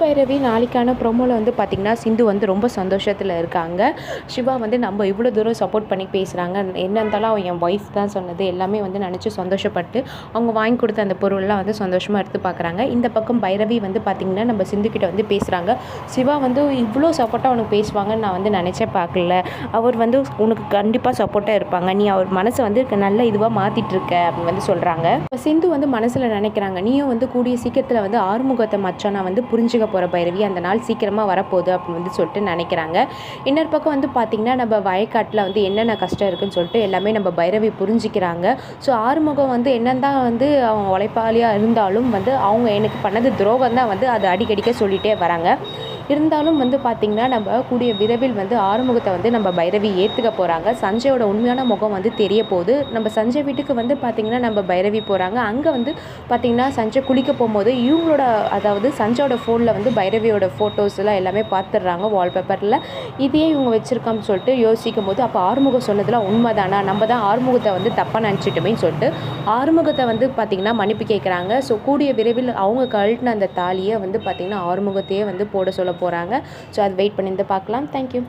பைரவி நாளைக்கான ப்ரோமோவில் வந்து பார்த்திங்கன்னா சிந்து வந்து ரொம்ப சந்தோஷத்தில் இருக்காங்க. சிவா வந்து நம்ம இவ்வளோ தூரம் சப்போர்ட் பண்ணி பேசுகிறாங்க, என்ன இருந்தாலும் அவன் என் ஒய்ஃப் தான் சொன்னது எல்லாமே வந்து நினச்சி சந்தோஷப்பட்டு அவங்க வாங்கி கொடுத்த அந்த பொருள்லாம் வந்து சந்தோஷமாக எடுத்து பார்க்குறாங்க. இந்த பக்கம் பைரவி வந்து பார்த்திங்கன்னா நம்ம சிந்துக்கிட்ட வந்து பேசுகிறாங்க. சிவா வந்து இவ்வளோ சப்போர்ட்டாக அவனுக்கு பேசுவாங்கன்னு நான் வந்து நினச்சே பார்க்கல. அவர் வந்து உனக்கு கண்டிப்பாக சப்போர்ட்டாக இருப்பாங்க, நீ அவர் மனசை வந்து நல்ல இதுவாக மாற்றிட்டுருக்க அப்படின்னு வந்து சொல்கிறாங்க. சிந்து வந்து மனசில் நினைக்கிறாங்க, நீயும் வந்து கூடிய சீக்கிரத்தில் வந்து ஆறுமுகத்தை மச்சான் வந்து புரிஞ்சுக்க போகிற பைரவி, அந்த நாள் சீக்கிரமாக வரப்போகுது அப்படின்னு வந்து சொல்லிட்டு நினைக்கிறாங்க. இன்னொரு பக்கம் வந்து பார்த்திங்கன்னா நம்ம வயக்காட்டில் வந்து என்னென்ன கஷ்டம் இருக்குதுன்னு சொல்லிட்டு எல்லாமே நம்ம பைரவி புரிஞ்சிக்கிறாங்க. ஸோ ஆறுமுகம் வந்து என்னதான் வந்து அவன் உழைப்பாளியாக இருந்தாலும் வந்து அவங்க எனக்கு பண்ணது துரோகம் தான் வந்து அது அடிக்கடிக்க சொல்லிகிட்டே வராங்க. இருந்தாலும் வந்து பார்த்திங்கன்னா நம்ம கூடிய விரைவில் வந்து ஆறுமுகத்தை வந்து நம்ம பைரவி ஏற்றுக்க போகிறாங்க. சஞ்சயோட உண்மையான முகம் வந்து தெரிய போகுது. நம்ம சஞ்சய் வீட்டுக்கு வந்து பார்த்திங்கன்னா நம்ம பைரவி போகிறாங்க. அங்கே வந்து பார்த்திங்கன்னா சஞ்சய் குளிக்க போகும்போது இவங்களோட அதாவது சஞ்சயோட ஃபோனில் வந்து பைரவியோட ஃபோட்டோஸ் எல்லாம் எல்லாமே பார்த்துடுறாங்க வால்பேப்பரில். இதையே இவங்க வச்சுருக்கான்னு சொல்லிட்டு யோசிக்கும் போது அப்போ ஆறுமுகம் சொன்னதெல்லாம் உண்மை தானா, நம்ம தான் ஆறுமுகத்தை வந்து தப்பாக நினச்சிட்டோமேன்னு சொல்லிட்டு ஆறுமுகத்தை வந்து பார்த்திங்கன்னா மன்னிப்பு கேட்குறாங்க. ஸோ கூடிய விரைவில் அவங்க கழட்டின அந்த தாலியை வந்து பார்த்திங்கன்னா ஆறுமுகத்தையே வந்து போட சொல்ல போகிறாங்க. ஸோ அது வெயிட் பண்ணி பார்க்கலாம். தேங்க்யூ.